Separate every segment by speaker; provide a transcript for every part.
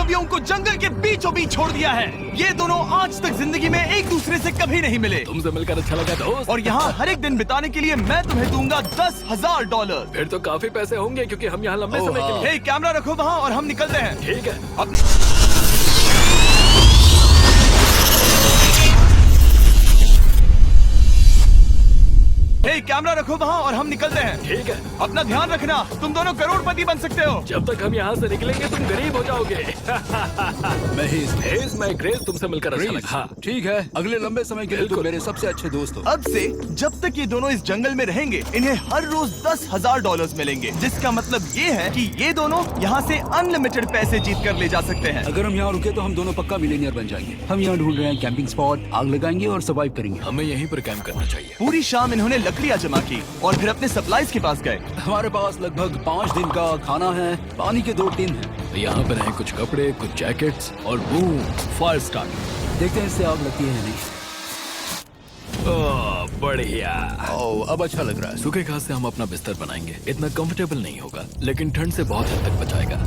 Speaker 1: अजनबियों को जंगल के बीचों बीच छोड़ दिया है। ये दोनों आज तक जिंदगी में एक दूसरे से कभी नहीं मिले।
Speaker 2: तुमसे मिलकर अच्छा लगा दोस्त।
Speaker 1: और यहाँ हर एक दिन बिताने के लिए मैं तुम्हें दूंगा $10,000।
Speaker 2: फिर तो काफी पैसे होंगे क्योंकि हम यहाँ लंबे समय के लिए।
Speaker 1: हे, कैमरा रखो वहाँ और हम निकलते हैं।
Speaker 2: ठीक है।
Speaker 1: हे, कैमरा रखो वहाँ और हम निकलते हैं।
Speaker 2: ठीक है।
Speaker 1: अपना ध्यान रखना, तुम दोनों करोड़पति बन सकते हो।
Speaker 2: जब तक हम यहाँ से निकलेंगे तुम गरीब हो जाओगे। मैं ग्रेस, तुमसे मिलकर अच्छा लगा। हाँ।
Speaker 3: ठीक है, अगले लंबे समय के लिए तुम मेरे सबसे अच्छे दोस्त हो।
Speaker 1: अब से जब तक ये दोनों इस जंगल में रहेंगे, इन्हें हर रोज $10,000 मिलेंगे, जिसका मतलब ये है कि ये दोनों यहाँ से अनलिमिटेड पैसे जीत कर ले जा सकते हैं।
Speaker 3: अगर हम यहाँ रुके तो हम दोनों पक्का मिलियनियर बन जाएंगे। हम यहाँ ढूंढ रहे हैं कैंपिंग स्पॉट, आग लगाएंगे और सर्वाइव करेंगे।
Speaker 2: हमें यहीं पर कैंप करना चाहिए।
Speaker 1: पूरी शाम इन्होंने लकड़ियाँ जमा की और फिर अपने सप्लाईज के पास गए।
Speaker 3: हमारे पास लगभग 5 दिन का खाना है, पानी के 2 टिन हैं।
Speaker 2: तो यहाँ पर हैं कुछ कपड़े, कुछ जैकेट्स और बूम, फायर स्टार्ट।
Speaker 3: देखते हैं इससे आग लगती है या नहीं।
Speaker 2: ओह, बढ़िया।
Speaker 3: ओह, अब अच्छा लग रहा है।
Speaker 2: सूखे घास से हम अपना बिस्तर बनाएंगे। इतना कंफर्टेबल नहीं होगा, लेकिन ठंड से बहुत हद तक बचाएगा।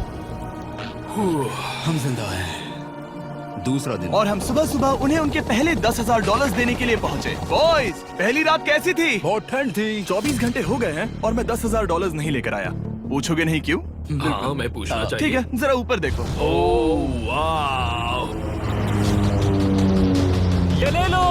Speaker 3: हम जिंदा हैं। दूसरा दिन
Speaker 1: और हम सुबह सुबह उन्हें उनके पहले $10,000 देने के लिए पहुँचे। बॉयज, पहली रात कैसी थी?
Speaker 3: बहुत ठंड थी।
Speaker 1: 24 घंटे हो गए हैं और मैं $10,000 नहीं लेकर आया। पूछोगे नहीं क्यों?
Speaker 2: हाँ, मैं पूछना चाहिए।
Speaker 1: ठीक है, जरा ऊपर देखो।
Speaker 2: ओह वाह, ये ले लो।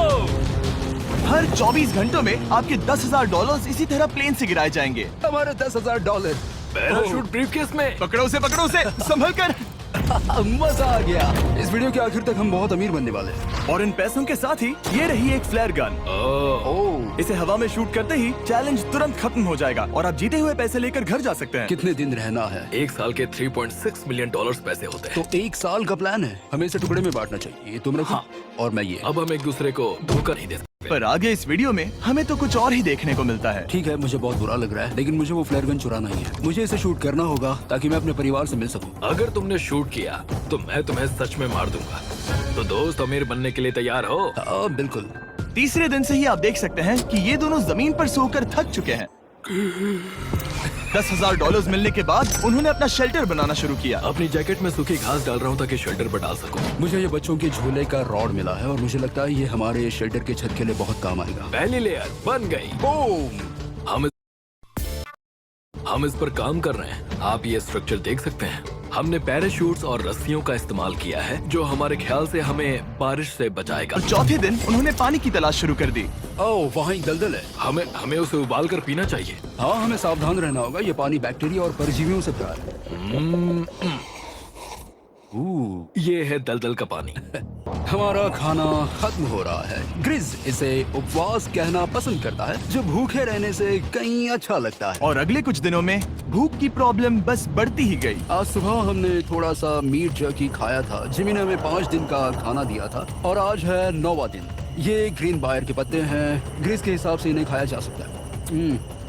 Speaker 1: हर 24 घंटों में आपके $10,000 इसी तरह प्लेन से गिराए जाएंगे।
Speaker 3: हमारे $10,000।
Speaker 2: पैराशूट ब्रीफकेस में।
Speaker 1: पकड़ो उसे संभल कर।
Speaker 3: मजा आ गया। इस वीडियो के आखिर तक हम बहुत अमीर बनने वाले हैं।
Speaker 1: और इन पैसों के साथ ही ये रही एक फ्लेयर गन।
Speaker 3: ओह,
Speaker 1: इसे हवा में शूट करते ही चैलेंज तुरंत खत्म हो जाएगा और आप जीते हुए पैसे लेकर घर जा सकते हैं।
Speaker 3: कितने दिन रहना है?
Speaker 2: एक साल के $3.6 मिलियन पैसे होते हैं।
Speaker 3: तो 1 साल का प्लान है। हमें इसे टुकड़े में बांटना चाहिए। तुम रखो और मैं ये।
Speaker 2: अब हम एक दूसरे को धोखा नहीं दे सकते।
Speaker 1: पर आगे इस वीडियो में हमें तो कुछ और ही देखने को मिलता है।
Speaker 3: ठीक है, मुझे बहुत बुरा लग रहा है, लेकिन मुझे वो फ्लेयर गन चुराना ही है। मुझे इसे शूट करना होगा ताकि मैं अपने परिवार से मिल सकूं।
Speaker 2: अगर तुमने शूट किया तो मैं तुम्हें सच में मार दूंगा। तो दोस्त, अमीर बनने के लिए तैयार हो?
Speaker 3: हाँ, बिल्कुल।
Speaker 1: तीसरे दिन से ही आप देख सकते हैं कि ये दोनों जमीन पर सोकर थक चुके हैं। $10,000 मिलने के बाद उन्होंने अपना शेल्टर बनाना शुरू किया।
Speaker 2: अपनी जैकेट में सूखी घास डाल रहा हूँ ताकि शेल्टर पर डाल सकूं।
Speaker 3: मुझे ये बच्चों के झूले का रॉड मिला है और मुझे लगता है ये हमारे शेल्टर के छत के लिए बहुत काम आएगा।
Speaker 2: पहली लेयर बन गई।
Speaker 3: बूम!
Speaker 2: हम इस पर काम कर रहे हैं। आप ये स्ट्रक्चर देख सकते हैं। हमने पैराशूट्स और रस्सियों का इस्तेमाल किया है, जो हमारे ख्याल से हमें बारिश से बचाएगा।
Speaker 1: और चौथे दिन उन्होंने पानी की तलाश शुरू कर दी।
Speaker 3: ओह, वहाँ एक दलदल है।
Speaker 2: हमें उसे उबाल कर पीना चाहिए।
Speaker 3: हाँ, हमें सावधान रहना होगा। ये पानी बैक्टीरिया और परजीवियों से भरा है।
Speaker 2: ये है दलदल का पानी।
Speaker 3: हमारा खाना खत्म हो रहा है। ग्रिज इसे उपवास कहना पसंद करता है, जो भूखे रहने से कहीं अच्छा लगता है।
Speaker 1: और अगले कुछ दिनों में भूख की प्रॉब्लम बस बढ़ती ही गई।
Speaker 3: आज सुबह हमने थोड़ा सा मीट जर्की खाया था। जिमी ने हमें 5 दिन का खाना दिया था और आज है 9वां दिन। ये ग्रीन बायर के पत्ते हैं। ग्रिज के हिसाब से इन्हें खाया जा सकता है।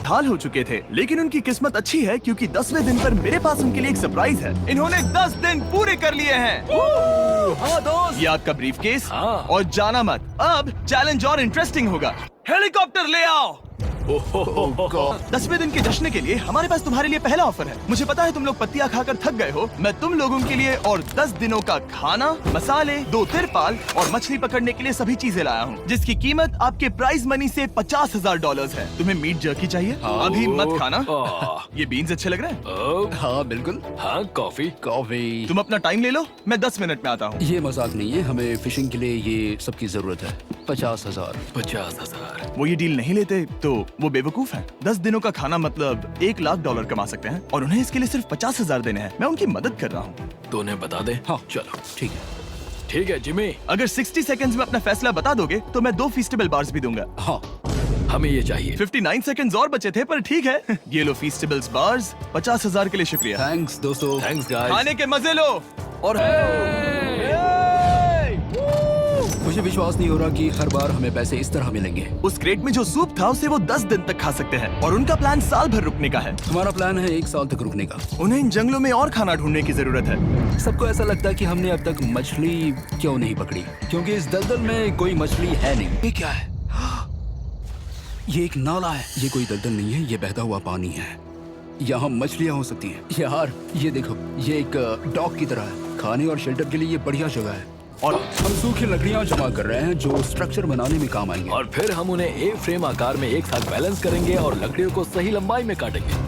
Speaker 1: हाल हो चुके थे, लेकिन उनकी किस्मत अच्छी है क्योंकि 10वें दिन पर मेरे पास उनके लिए एक सरप्राइज है। इन्होंने 10 दिन पूरे कर लिए हैं।
Speaker 3: हाँ दोस्त,
Speaker 1: ये आपका ब्रीफकेस।
Speaker 2: हाँ।
Speaker 1: और जाना मत, अब चैलेंज और इंटरेस्टिंग होगा। हेलीकॉप्टर ले आओ। 10वें दिन के जश्न के लिए हमारे पास तुम्हारे लिए पहला ऑफर है। मुझे पता है तुम लोग पत्तियां खाकर थक गए हो। मैं तुम लोगों के लिए और 10 दिनों का खाना, मसाले, 2 तिरपाल और मछली पकड़ने के लिए सभी चीजें लाया हूँ, जिसकी कीमत आपके प्राइज मनी से $50,000 है। तुम्हें मीट जर्की चाहिए? अभी मत खाना। ये बीन्स अच्छे लग रहे हैं।
Speaker 3: हाँ बिल्कुल।
Speaker 2: हाँ, कॉफी।
Speaker 1: तुम अपना टाइम ले लो, मैं 10 मिनट में आता हूँ।
Speaker 3: ये मजाक नहीं है, हमें फिशिंग के लिए ये सबकी जरूरत है। 50,000।
Speaker 2: 50,000।
Speaker 1: वो ये डील नहीं लेते तो वो बेवकूफ हैं। 10 दिनों का खाना मतलब $1,00,000 कमा सकते हैं और उन्हें इसके लिए सिर्फ 50,000 देने हैं। मैं उनकी मदद कर रहा हूँ।
Speaker 2: तो उन्हें बता दे।
Speaker 3: हाँ
Speaker 2: चलो
Speaker 3: ठीक है।
Speaker 2: ठीक है जिमी,
Speaker 1: अगर 60 सेकंड्स में अपना फैसला बता दोगे तो मैं 2 फीस्टेबल बार्स भी दूंगा।
Speaker 3: हाँ
Speaker 2: हमें ये चाहिए।
Speaker 1: 59 सेकंड्स और बचे थे, पर ठीक है। ये लो फीस्टेबल्स बार्स। 50,000 के लिए शुक्रिया।
Speaker 3: थैंक्स दोस्तों।
Speaker 2: Thanks guys.
Speaker 1: खाने के मजे लो।
Speaker 3: और मुझे विश्वास नहीं हो रहा कि हर बार हमें पैसे इस तरह मिलेंगे।
Speaker 1: उस क्रेट में जो सूप था उसे वो 10 दिन तक खा सकते हैं और उनका प्लान साल भर रुकने का है।
Speaker 3: हमारा प्लान है 1 साल तक रुकने का।
Speaker 1: उन्हें इन जंगलों में और खाना ढूंढने की जरूरत है।
Speaker 3: सबको ऐसा लगता है कि हमने अब तक मछली क्यों नहीं पकड़ी, क्योंकि इस दलदल में कोई मछली है नहीं। ये क्या है? ये एक नाला है। ये कोई दलदल नहीं है, ये बहता हुआ पानी है। यहाँ मछलियाँ हो सकती हैं। यार ये देखो, ये एक डॉक की तरह है। खाने और शेल्टर के लिए ये बढ़िया जगह है। और हम सूखी लकड़ियाँ जमा कर रहे हैं जो स्ट्रक्चर बनाने में काम आएंगे।
Speaker 2: और फिर हम उन्हें एक फ्रेम आकार में एक साथ बैलेंस करेंगे और लकड़ियों को सही लंबाई में काटेंगे।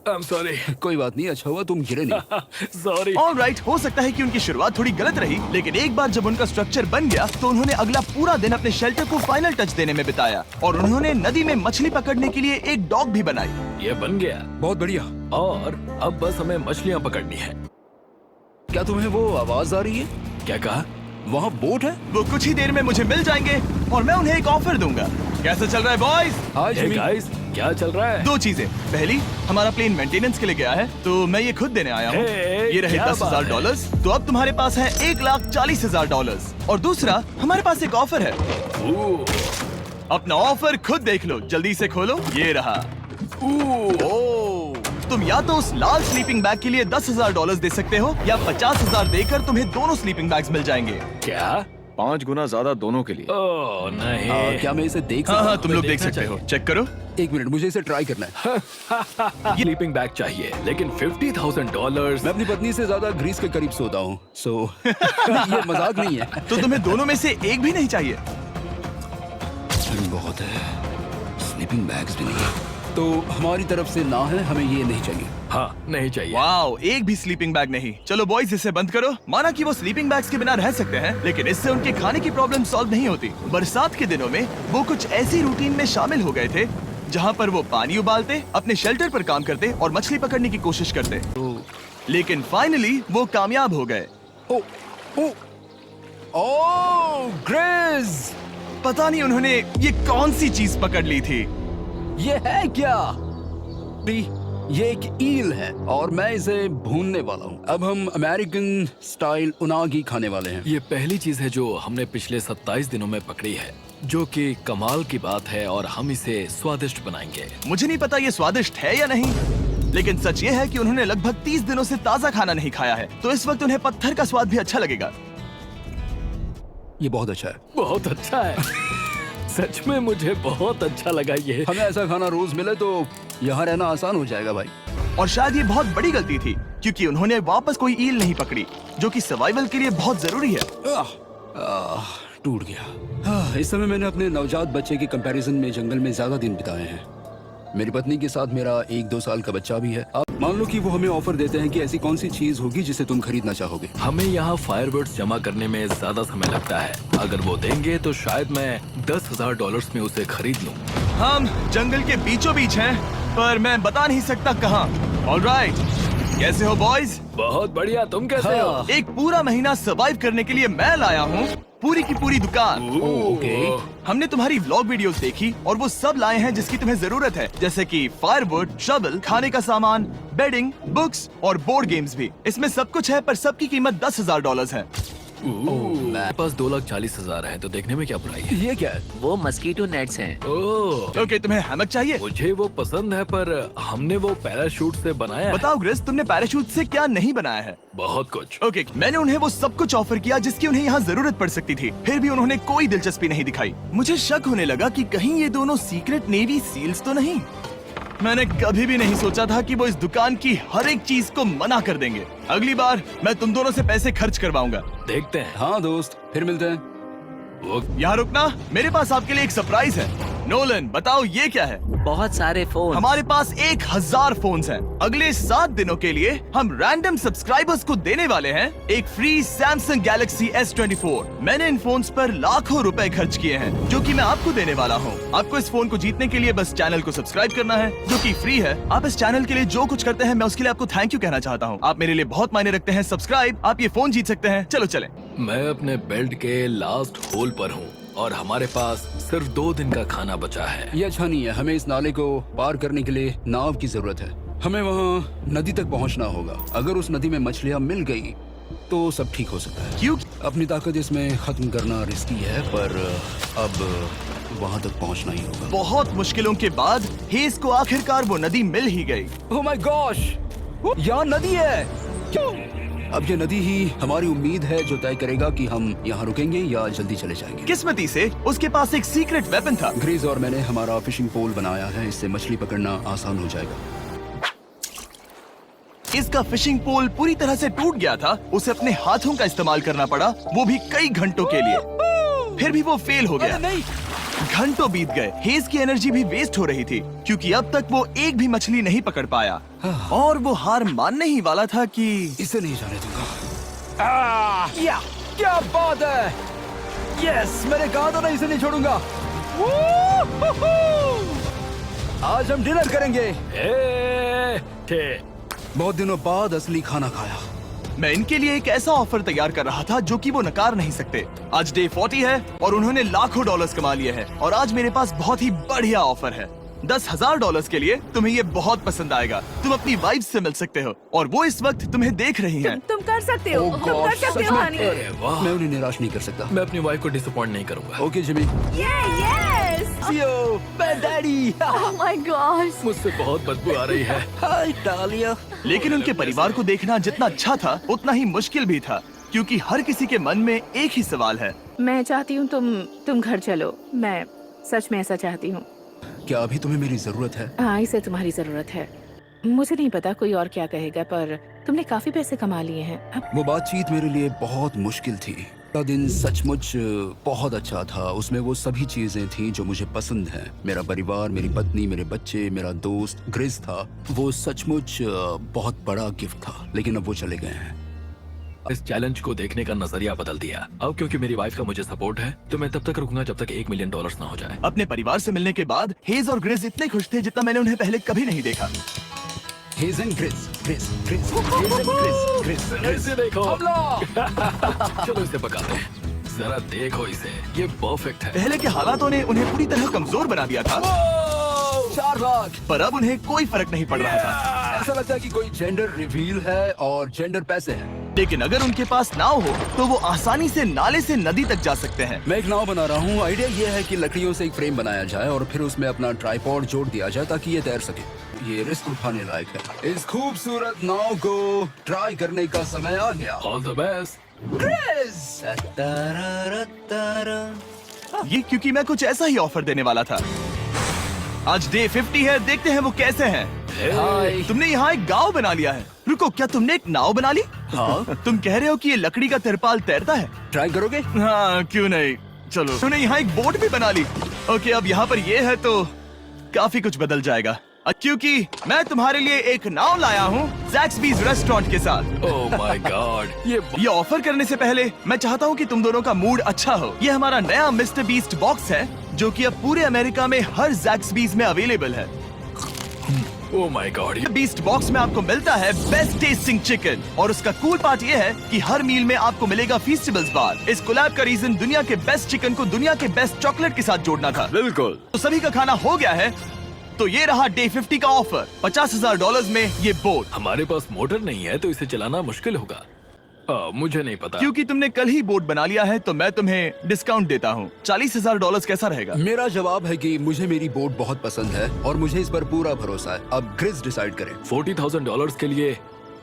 Speaker 2: I'm sorry.
Speaker 3: कोई बात नहीं, अच्छा हुआ तुम गिरे नहीं।
Speaker 2: Sorry.
Speaker 1: ऑलराइट, हो सकता है कि उनकी शुरुआत थोड़ी गलत रही, लेकिन एक बार जब उनका स्ट्रक्चर बन गया तो उन्होंने अगला पूरा दिन अपने शेल्टर को फाइनल टच देने में बिताया और उन्होंने नदी में मछली पकड़ने के लिए एक डॉक भी बनाई।
Speaker 2: ये बन गया
Speaker 3: बहुत बढ़िया।
Speaker 2: और अब बस हमें मछलियाँ पकड़नी है।
Speaker 3: क्या तुम्हें वो आवाज आ रही है?
Speaker 2: क्या कहा?
Speaker 3: वहाँ बोट है?
Speaker 1: वो कुछ ही देर में मुझे मिल जाएंगे और मैं उन्हें एक ऑफर दूंगा। कैसा चल रहा है बॉयज?
Speaker 3: आज
Speaker 2: Hey guys, क्या चल रहा है?
Speaker 1: दो चीजें। पहली, हमारा प्लेन मेंटेनेंस के लिए गया है तो मैं ये खुद देने आया हूँ।
Speaker 2: Hey,
Speaker 1: ये रहे
Speaker 2: क्या बात है?
Speaker 1: $10,000, तो अब तुम्हारे पास है $1,40,000। और दूसरा, हमारे पास एक ऑफर है। अपना ऑफर खुद देख लो, जल्दी से खोलो। ये रहा। तुम या तो उस लाल स्लीपिंग बैग के लिए $10,000 दे सकते हो या 50,000 देकर तुम्हें दोनों स्लीपिंग बैग्स मिल जाएंगे।
Speaker 2: क्या?
Speaker 4: 5 गुना ज्यादा दोनों के लिए।
Speaker 2: ओह नहीं।
Speaker 3: क्या मैं इसे देख
Speaker 1: हाँ
Speaker 3: सकता
Speaker 1: हाँ,
Speaker 3: हूँ?
Speaker 1: तुम लोग देख
Speaker 2: देखना
Speaker 1: सकते हो।
Speaker 2: चाहिए।
Speaker 1: चेक करो।
Speaker 3: एक मिनट, मुझे इसे ट्राई करना है।
Speaker 2: ये स्लीपिंग बैग चाहिए, लेकिन $50,000।
Speaker 3: मैं अपनी पत्नी से ज्यादा ग्रीस के करीब सोता हूँ, सो ये मजाक नहीं है।
Speaker 1: तो तुम्हें दोनों में से एक भी नहीं चाहिए?
Speaker 3: ठंड बहुत है, स्लीपिंग बैग्स भी नहीं है। तो हमारी तरफ से ना है, हमें ये नहीं चाहिए।
Speaker 2: हाँ, नहीं चाहिए।
Speaker 1: वाओ, एक भी स्लीपिंग बैग नहीं। चलो बॉयज, इसे बंद करो। माना कि वो स्लीपिंग बैग्स के बिना रह सकते हैं, लेकिन इससे उनके खाने की प्रॉब्लम सॉल्व नहीं होती। बरसात के दिनों में वो कुछ ऐसी रूटीन में शामिल हो गए थे जहाँ पर वो पानी उबालते, अपने शेल्टर पर काम करते और मछली पकड़ने की कोशिश करते। लेकिन फाइनली वो कामयाब हो गए।
Speaker 3: ओ, ओ, ओ, ग्रेस!
Speaker 1: पता नहीं उन्होंने ये कौन सी चीज पकड़ ली थी।
Speaker 3: ये है क्या? ये एक ईल है और मैं इसे भूनने वाला हूँ। अब हम अमेरिकन स्टाइल उनागी खाने वाले हैं।
Speaker 2: ये पहली चीज है जो हमने पिछले 27 दिनों में पकड़ी है, जो कि कमाल की बात है और हम इसे स्वादिष्ट बनाएंगे।
Speaker 1: मुझे नहीं पता ये स्वादिष्ट है या नहीं, लेकिन सच ये है कि उन्होंने लगभग 30 दिनों से ताजा खाना नहीं खाया है, तो इस वक्त उन्हें पत्थर का स्वाद भी अच्छा लगेगा।
Speaker 3: ये बहुत अच्छा है।
Speaker 2: बहुत अच्छा है। सच में मुझे बहुत अच्छा लगा ये।
Speaker 3: हमें ऐसा खाना रोज मिले तो यहाँ रहना आसान हो जाएगा भाई।
Speaker 1: और शायद ये बहुत बड़ी गलती थी, क्योंकि उन्होंने वापस कोई ईल नहीं पकड़ी, जो कि सर्वाइवल के लिए बहुत जरूरी है।
Speaker 3: टूट गया। इस समय मैंने अपने नवजात बच्चे के कंपैरिजन में जंगल में ज्यादा दिन बिताए हैं। मेरी पत्नी के साथ मेरा 1-2 साल का बच्चा भी है। अब मान लो कि वो हमें ऑफर देते हैं कि ऐसी कौन सी चीज होगी जिसे तुम खरीदना चाहोगे।
Speaker 2: हमें यहाँ फायरवर्ड्स जमा करने में ज्यादा समय लगता है। अगर वो देंगे तो शायद मैं $10,000 में उसे खरीद लूँ।
Speaker 1: हम जंगल के बीचों बीच हैं, पर मैं बता नहीं सकता कहाँ। ऑलराइट, कैसे हो बॉयज?
Speaker 2: बहुत बढ़िया, तुम कैसे हो?
Speaker 1: एक पूरा महीना सर्वाइव करने के लिए मैं लाया हूँ पूरी की पूरी दुकान।
Speaker 3: ओके।
Speaker 1: हमने तुम्हारी व्लॉग वीडियोस देखी और वो सब लाए हैं जिसकी तुम्हें जरूरत है, जैसे कि फायरवुड, शवल, खाने का सामान, बेडिंग, बुक्स और बोर्ड गेम्स भी। इसमें सब कुछ है, पर सबकी कीमत $10,000 है।
Speaker 2: मेरे पास 2,40,000 है, तो देखने में क्या बुराई है?
Speaker 3: ये क्या है?
Speaker 5: वो मस्कीटो नेट्स हैं।
Speaker 2: ओह,
Speaker 1: ओके, तुम्हें हैमक चाहिए?
Speaker 2: मुझे वो पसंद है, पर हमने वो पैराशूट से बनाया है।
Speaker 1: बताओ ग्रेस, तुमने पैराशूट से क्या नहीं बनाया है?
Speaker 2: बहुत कुछ।
Speaker 1: ओके, मैंने उन्हें वो सब कुछ ऑफर किया जिसकी उन्हें यहाँ जरूरत पड़ सकती थी, फिर भी उन्होंने कोई दिलचस्पी नहीं दिखाई। मुझे शक होने लगा कि कहीं ये दोनों सीक्रेट नेवी सील्स तो नहीं। मैंने कभी भी नहीं सोचा था कि वो इस दुकान की हर एक चीज को मना कर देंगे। अगली बार मैं तुम दोनों से पैसे खर्च करवाऊंगा।
Speaker 2: देखते हैं।
Speaker 3: हाँ दोस्त, फिर मिलते हैं।
Speaker 2: वो
Speaker 1: यहाँ रुकना, मेरे पास आपके लिए एक सरप्राइज है। नोलन, बताओ ये क्या है?
Speaker 5: बहुत सारे फोन।
Speaker 1: हमारे पास 1000 फोन्स हैं। अगले 7 दिनों के लिए हम रैंडम सब्सक्राइबर्स को देने वाले हैं एक फ्री Samsung Galaxy S24। मैंने इन फोन्स पर लाखों रुपए खर्च किए हैं, जो कि मैं आपको देने वाला हूँ। आपको इस फोन को जीतने के लिए बस चैनल को सब्सक्राइब करना है, जो कि फ्री है। आप इस चैनल के लिए जो कुछ करते हैं, मैं उसके लिए आपको थैंक यू कहना चाहता हूँ। आप मेरे लिए बहुत मायने रखते हैं। सब्सक्राइब, आप ये फोन जीत सकते हैं। चलो चलें।
Speaker 2: मैं अपने बेल्ट के लास्ट होल पर हूँ और हमारे पास सिर्फ 2 दिन का खाना बचा है।
Speaker 3: ये अच्छा नहीं है। हमें इस नाले को पार करने के लिए नाव की जरूरत है। हमें वहाँ नदी तक पहुँचना होगा। अगर उस नदी में मछलियाँ मिल गई तो सब ठीक हो सकता है।
Speaker 1: क्यों?
Speaker 3: अपनी ताकत इसमें खत्म करना रिस्की है, पर अब वहाँ तक पहुँचना ही होगा।
Speaker 1: बहुत मुश्किलों के बाद हेस को आखिरकार वो नदी मिल ही गई।
Speaker 3: ओह माय गॉश, यहाँ नदी है। अब ये नदी ही हमारी उम्मीद है जो तय करेगा कि हम यहाँ रुकेंगे या जल्दी चले जाएंगे।
Speaker 1: किस्मती से उसके पास एक सीक्रेट वेपन था।
Speaker 3: ग्रीज और मैंने हमारा फिशिंग पोल बनाया है, इससे मछली पकड़ना आसान हो जाएगा।
Speaker 1: इसका फिशिंग पोल पूरी तरह से टूट गया था। उसे अपने हाथों का इस्तेमाल करना पड़ा, वो भी कई घंटों के लिए। फिर भी वो फेल हो गया। घंटों बीत गए। हेज की एनर्जी भी वेस्ट हो रही थी क्योंकि अब तक वो एक भी मछली नहीं पकड़ पाया और वो हार मानने ही वाला था कि
Speaker 3: इसे नहीं जाने दूंगा। क्या बात है! यस, मैंने कहा था ना इसे नहीं छोड़ूंगा। आज हम डिनर करेंगे। बहुत दिनों बाद असली खाना खाया।
Speaker 1: मैं इनके लिए एक ऐसा ऑफर तैयार कर रहा था जो कि वो नकार नहीं सकते। आज डे 40 है और उन्होंने लाखों डॉलर्स कमा लिए हैं और आज मेरे पास बहुत ही बढ़िया ऑफर है। $10,000 के लिए। तुम्हें ये बहुत पसंद आएगा। तुम अपनी वाइफ से मिल सकते हो और वो इस वक्त तुम्हें देख रही हैं।
Speaker 6: तुम कर सकते हो,
Speaker 3: Oh
Speaker 6: तुम कर
Speaker 3: God,
Speaker 6: सकते
Speaker 3: सच
Speaker 6: हो
Speaker 3: में?
Speaker 6: हनी।
Speaker 2: अरे वाह,
Speaker 3: मैं उन्हें निराश नहीं कर सकता।
Speaker 2: मैं अपनी वाइफ को डिसअपॉइंट नहीं करूंगा।
Speaker 3: Okay Jimmy.
Speaker 6: यस।
Speaker 3: मैं डैडी।
Speaker 6: Oh my God.
Speaker 2: मुझसे बहुत बदबू आ रही है।
Speaker 3: हाय डालिया।
Speaker 1: लेकिन उनके परिवार को देखना जितना अच्छा था उतना ही मुश्किल भी था क्योंकि हर किसी के मन में एक ही सवाल है।
Speaker 6: मैं चाहती हूँ तुम घर चलो। मैं सच में ऐसा चाहती हूँ।
Speaker 3: क्या अभी तुम्हें मेरी जरूरत है?
Speaker 6: हाँ, इसे तुम्हारी जरूरत है। मुझे नहीं पता कोई और क्या कहेगा, पर तुमने काफी पैसे कमा लिए हैं। अब
Speaker 3: वो बातचीत मेरे लिए बहुत मुश्किल थी। का दिन सचमुच बहुत अच्छा था। उसमें वो सभी चीजें थी जो मुझे पसंद हैं। मेरा परिवार, मेरी पत्नी, मेरे बच्चे, मेरा दोस्त ग्रिस था। वो सचमुच बहुत बड़ा गिफ्ट था, लेकिन अब वो चले गए हैं।
Speaker 2: इस चैलेंज को देखने का नजरिया बदल दिया। अब क्योंकि मेरी वाइफ का मुझे सपोर्ट है तो मैं तब तक रुकूंगा जब तक $1 मिलियन ना हो जाए।
Speaker 1: अपने परिवार से मिलने के बाद हेज और ग्रिस इतने खुश थे जितना मैंने उन्हें पहले कभी नहीं देखा।
Speaker 3: Hedge and grease, grease, grease, hedge and grease, grease, grease.
Speaker 2: इसे देखो। चलो इसे पकाते हैं। जरा देखो इसे, ये परफेक्ट है।
Speaker 1: पहले के हालातों ने उन्हें पूरी तरह कमजोर बना दिया था
Speaker 3: 4 लाख।
Speaker 1: पर अब उन्हें कोई फर्क नहीं पड़ रहा था।
Speaker 3: ऐसा लगता है कि कोई जेंडर रिवील है और जेंडर पैसे हैं।
Speaker 1: लेकिन अगर उनके पास नाव हो तो वो आसानी से नाले से नदी तक जा सकते हैं।
Speaker 3: मैं एक नाव बना रहा हूँ। आइडिया ये है कि लकड़ियों से एक फ्रेम बनाया जाए और फिर उसमें अपना ट्राइपॉड जोड़ दिया जाए ताकि ये तैर सके। ये रिस्क उठाने लायक है। इस खूबसूरत नाव को ट्राई करने का समय आ गया।
Speaker 2: All the best.
Speaker 1: ये क्योंकि मैं कुछ ऐसा ही ऑफर देने वाला था। आज डे 50 है, देखते हैं वो कैसे हैं।
Speaker 3: हाय।
Speaker 1: तुमने यहाँ एक गांव बना लिया है। रुको, क्या तुमने एक नाव बना ली?
Speaker 3: हाँ।
Speaker 1: तुम कह रहे हो कि ये लकड़ी का तिरपाल तैरता है?
Speaker 3: ट्राई करोगे?
Speaker 1: हाँ, क्यों नहीं। चलो, तुमने यहाँ एक बोट भी बना ली। ओके, अब यहाँ पर ये है तो काफी कुछ बदल जाएगा क्योंकि मैं तुम्हारे लिए एक नाव लाया हूँ ज़ैक्सबीज़ रेस्टोरेंट के साथ।
Speaker 2: ओह माय गॉड,
Speaker 1: ये ऑफर करने से पहले मैं चाहता हूँ कि तुम दोनों का मूड अच्छा हो। ये हमारा नया मिस्टर बीस्ट बॉक्स है जो कि अब पूरे अमेरिका में हर ज़ैक्सबीज़ में अवेलेबल है।
Speaker 2: Oh my God,
Speaker 1: beast box में आपको मिलता है बेस्ट टेस्टिंग चिकन और उसका कूल पार्ट ये है कि हर मील में आपको मिलेगा फीस्टेबल्स बार। इस कोलैब का रीजन दुनिया के बेस्ट चिकन को दुनिया के बेस्ट चॉकलेट के साथ जोड़ना था।
Speaker 4: बिल्कुल।
Speaker 1: तो सभी का खाना हो गया है तो ये रहा डे 50 का ऑफर। $50,000 में ये बोट।
Speaker 2: हमारे पास मोटर नहीं है तो इसे चलाना मुश्किल होगा। मुझे नहीं पता।
Speaker 1: क्योंकि तुमने कल ही बोट बना लिया है तो मैं तुम्हें डिस्काउंट देता हूँ। $40,000 कैसा रहेगा?
Speaker 3: मेरा जवाब है कि मुझे मेरी बोट बहुत पसंद है और मुझे इस पर पूरा भरोसा है। अब ग्रिस डिसाइड करें।
Speaker 2: $40,000 के लिए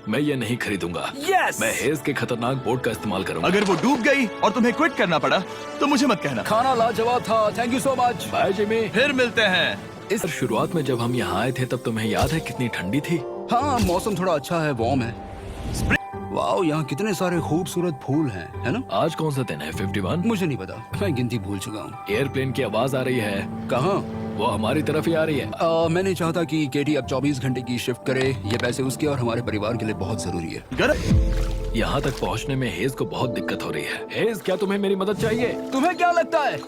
Speaker 2: मैं ये नहीं खरीदूंगा।
Speaker 3: Yes!
Speaker 2: मैं हेज के खतरनाक बोट का इस्तेमाल करूंगा।
Speaker 1: अगर वो डूब गई और तुम्हें क्विट करना पड़ा तो मुझे मत कहना।
Speaker 3: खाना लाजवाब था। Thank you so much.
Speaker 2: Bye Jimmy.
Speaker 1: फिर मिलते हैं।
Speaker 2: इस शुरुआत में जब हम यहाँ आए थे तब तुम्हें याद है कितनी ठंडी थी?
Speaker 3: हाँ, मौसम थोड़ा अच्छा है, वार्म है। वाओ, यहाँ कितने सारे खूबसूरत फूल हैं, है ना?
Speaker 2: आज कौन सा दिन है? 51?
Speaker 3: मुझे नहीं पता, मैं गिनती भूल चुका हूँ।
Speaker 2: एयरप्लेन की आवाज आ रही है।
Speaker 3: कहाँ?
Speaker 2: वो हमारी तरफ ही आ रही है।
Speaker 3: मैं नहीं चाहता कि केटी अब 24 घंटे की शिफ्ट करे। ये पैसे उसके और हमारे परिवार के लिए बहुत जरूरी है।
Speaker 2: यहाँ तक पहुँचने में हेज को बहुत दिक्कत हो रही है। हेज, क्या तुम्हें मेरी मदद चाहिए?
Speaker 3: तुम्हें क्या लगता है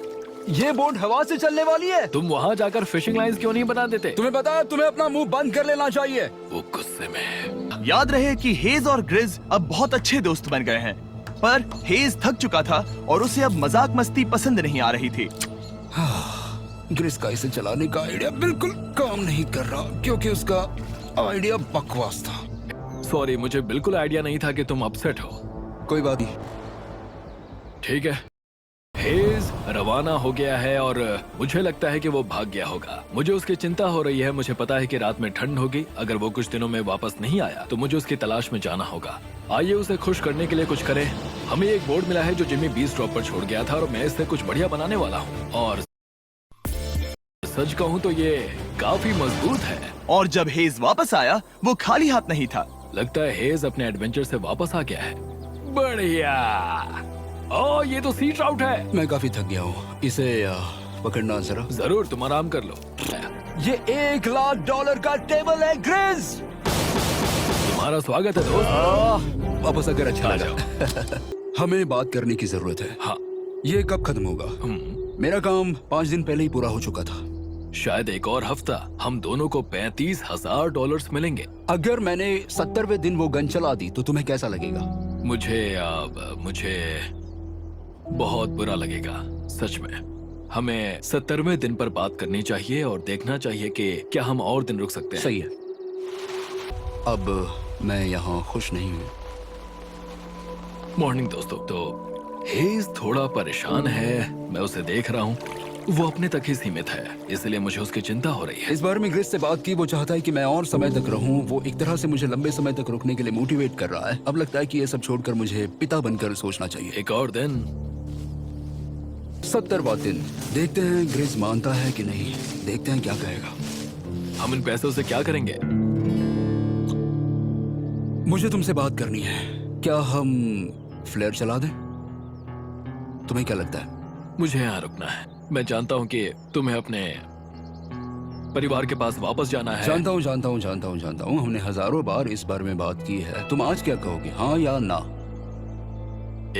Speaker 3: ये बोट हवा से चलने वाली है?
Speaker 2: तुम वहाँ जाकर फिशिंग लाइंस क्यों नहीं बना देते?
Speaker 3: तुम्हें पता है, तुम्हें अपना मुंह बंद कर लेना चाहिए।
Speaker 2: वो गुस्से में है।
Speaker 1: याद रहे कि हेज और ग्रिज अब बहुत अच्छे दोस्त बन गए हैं, पर हेज थक चुका था और उसे अब मजाक मस्ती पसंद नहीं आ रही थी।
Speaker 3: ग्रिस का इसे चलाने का आइडिया बिल्कुल काम नहीं कर रहा क्योंकि उसका आइडिया बकवास था।
Speaker 2: सॉरी, मुझे बिल्कुल आइडिया नहीं था कि तुम अपसेट हो।
Speaker 3: कोई बात नहीं।
Speaker 2: ठीक है, हेज रवाना हो गया है और मुझे लगता है कि वो भाग गया होगा। मुझे उसकी चिंता हो रही है। मुझे पता है कि रात में ठंड होगी। अगर वो कुछ दिनों में वापस नहीं आया तो मुझे उसकी तलाश में जाना होगा। आइए उसे खुश करने के लिए कुछ करें। हमें एक बोर्ड मिला है जो जिमी बीस ड्रॉप पर छोड़ गया था और मैं इससे कुछ बढ़िया बनाने वाला हूँ। और सच कहूँ तो ये काफी मजबूत है।
Speaker 1: और जब हेज वापस आया वो खाली हाथ नहीं था।
Speaker 2: लगता है हेज अपने एडवेंचर से वापस आ गया है। बढ़िया। ओ, ये तो सी ट्राउट है।
Speaker 3: मैं काफी थक गया हूँ, इसे पकड़ना जरा।
Speaker 2: जरूर, तुम आराम कर लो।
Speaker 3: ये $1,00,000 का टेबल है ग्रिज।
Speaker 2: तुम्हारा स्वागत है दोस्त।
Speaker 3: वापस आकर अच्छा
Speaker 2: आ
Speaker 3: लगा। हमें बात करने की जरूरत है।
Speaker 2: हाँ।
Speaker 3: ये कब खत्म होगा? मेरा काम 5 दिन पहले ही पूरा हो चुका था।
Speaker 2: शायद एक और हफ्ता। हम दोनों को $35,000 मिलेंगे।
Speaker 3: अगर मैंने 70वें दिन वो गन चला दी तो तुम्हें कैसा लगेगा?
Speaker 2: मुझे बहुत बुरा लगेगा, सच में। हमें 70वें दिन पर बात करनी चाहिए और देखना चाहिए कि क्या हम और दिन रुक सकते हैं।
Speaker 3: सही है। अब मैं यहाँ खुश नहीं हूँ।
Speaker 2: मॉर्निंग दोस्तों। तो हेज थोड़ा परेशान है, मैं उसे देख रहा हूँ। वो अपने तक ही सीमित है, इसलिए मुझे उसकी चिंता हो रही है।
Speaker 3: इस बार में ग्रिस से बात की। वो चाहता है कि मैं और समय तक रहूं। वो एक तरह से मुझे लंबे समय तक रुकने के लिए मोटिवेट कर रहा है। अब लगता है कि ये सब छोड़कर मुझे पिता बनकर सोचना चाहिए।
Speaker 2: एक और दिन।
Speaker 3: 70वां दिन। देखते हैं ग्रिस मानता है कि नहीं। देखते हैं क्या कहेगा।
Speaker 2: हम इन पैसों से क्या करेंगे?
Speaker 3: मुझे तुमसे बात करनी है। क्या हम फ्लेयर चला दें? तुम्हें क्या लगता है?
Speaker 2: मुझे यहाँ रुकना है। मैं जानता हूँ कि तुम्हें अपने परिवार के पास वापस जाना है।
Speaker 3: जानता हूँ। हमने हजारों बार इस बारे में बात की है। तुम आज क्या कहोगे, हाँ या ना?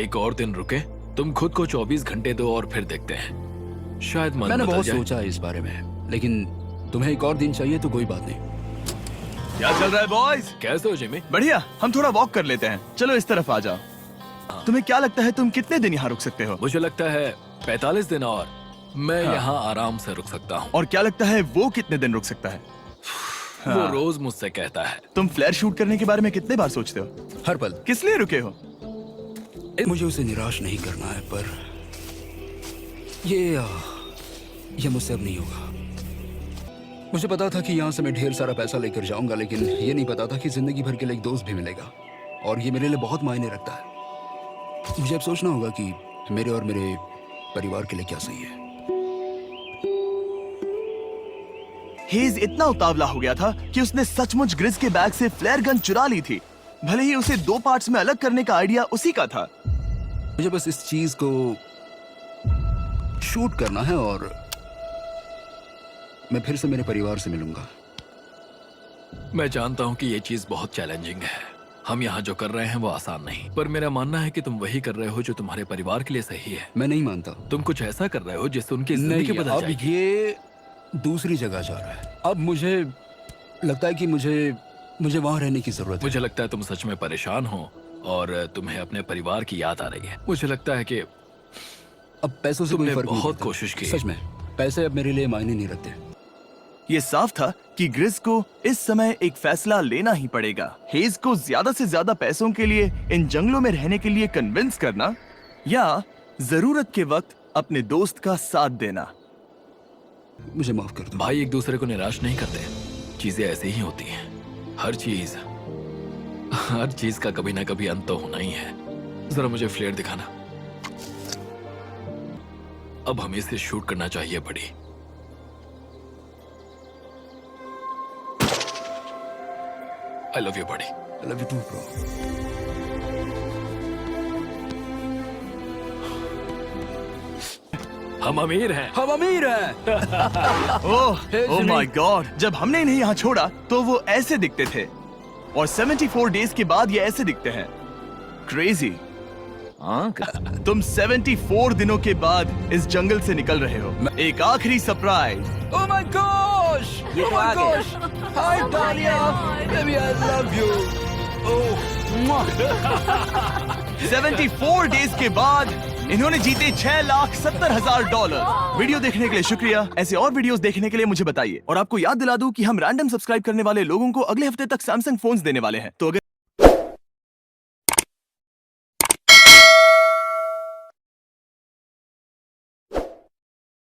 Speaker 2: एक और दिन रुके। तुम खुद को 24 घंटे दो और फिर देखते हैं। शायद मन
Speaker 3: मैंने
Speaker 2: बदल
Speaker 3: बहुत
Speaker 2: जाए।
Speaker 3: सोचा है इस बारे में, लेकिन तुम्हें एक और दिन चाहिए तो कोई बात नहीं।
Speaker 1: क्या चल रहा है बॉयज?
Speaker 2: कैसे हो जिमी?
Speaker 1: बढ़िया। हम थोड़ा वॉक कर लेते हैं। चलो इस तरफ आ जाओ। तुम्हें क्या लगता है तुम कितने दिन यहाँ रुक सकते हो?
Speaker 2: मुझे लगता है 45 दिन और मैं यहाँ आराम से रुक सकता हूँ।
Speaker 1: और क्या लगता है वो कितने दिन रुक सकता है?
Speaker 2: वो रोज मुझसे कहता है।
Speaker 1: तुम फ्लेयर शूट करने के बारे में कितने बार सोचते हो?
Speaker 3: हर पल।
Speaker 1: किस लिए रुके हो?
Speaker 3: मुझे उसे निराश नहीं करना है, पर ये मुझसे अब नहीं होगा। मुझे पता था कि यहाँ से मैं ढेर सारा पैसा लेकर जाऊंगा, लेकिन ये नहीं पता था कि जिंदगी भर के लिए एक दोस्त भी मिलेगा। और ये मेरे लिए बहुत मायने रखता है। मुझे अब सोचना होगा कि मेरे और मेरे परिवार के लिए क्या सही है।
Speaker 1: हेज इतना उतावला हो गया था कि उसने सचमुच ग्रिस के बैग से फ्लेयर गन चुरा ली थी। भले ही उसे 2 पार्ट्स में अलग करने का आइडिया उसी का था।
Speaker 3: मुझे बस इस चीज को शूट करना है और मैं फिर से मेरे परिवार से मिलूंगा।
Speaker 2: मैं जानता हूँ कि ये चीज बहुत चैलेंजिंग है। हम यहाँ जो कर रहे हैं वो आसान नहीं, पर मेरा मानना है कि तुम वही कर रहे हो जो तुम्हारे परिवार के लिए सही है।
Speaker 3: मैं नहीं मानता।
Speaker 2: तुम कुछ ऐसा कर रहे हो जिससे उनकी जिंदगी बदल
Speaker 3: अब
Speaker 2: जाएगी।
Speaker 3: ये दूसरी जगह जा रहा है। अब मुझे लगता है कि मुझे वहां रहने की जरूरत है।
Speaker 2: मुझे लगता है तुम सच में परेशान हो और तुम्हें अपने परिवार की याद आ रही है। मुझे लगता है कि
Speaker 3: अब पैसों से कोई
Speaker 2: तुमने
Speaker 3: फर्क नहीं
Speaker 2: बहुत
Speaker 3: पड़ता।
Speaker 2: कोशिश की।
Speaker 3: सच में पैसे अब मेरे लिए मायने नहीं रखते।
Speaker 1: ये साफ था कि ग्रिस को इस समय एक फैसला लेना ही पड़ेगा। हेज को ज्यादा से ज्यादा पैसों के लिए इन जंगलों में रहने के लिए कन्विंस करना, या जरूरत के वक्त अपने दोस्त का साथ देना।
Speaker 3: मुझे माफ कर दो।
Speaker 2: भाई एक दूसरे को निराश नहीं करते। चीजें ऐसे ही होती हैं। हर चीज का कभी ना कभी अंत तो होना ही है। जरा मुझे फ्लेयर दिखाना। अब हमें इसे शूट करना चाहिए बड़ी। I love you, buddy.
Speaker 3: I love you too, bro.
Speaker 2: हम अमीर हैं।
Speaker 3: हम अमीर हैं।
Speaker 1: Oh my God. जब हमने इन्हें यहाँ छोड़ा तो वो ऐसे दिखते थे, और 74 डेज के बाद ये ऐसे दिखते हैं। क्रेजी। तुम 74 दिनों के बाद इस जंगल से निकल रहे हो। एक आखिरी सरप्राइज।
Speaker 3: Oh my gosh!
Speaker 5: ये
Speaker 3: Oh
Speaker 5: तो
Speaker 3: my
Speaker 5: आ गया।
Speaker 3: gosh! Hi, Talia! Baby, I love you. Oh, mwah.
Speaker 1: 74 days के बाद इन्होंने जीते $6,70,000। वीडियो देखने के लिए शुक्रिया। ऐसे और वीडियोस देखने के लिए मुझे बताइए। और आपको याद दिला दूं कि हम रैंडम सब्सक्राइब करने वाले लोगों को अगले हफ्ते तक सैमसंग फोन्स देने वाले हैं। तो अगर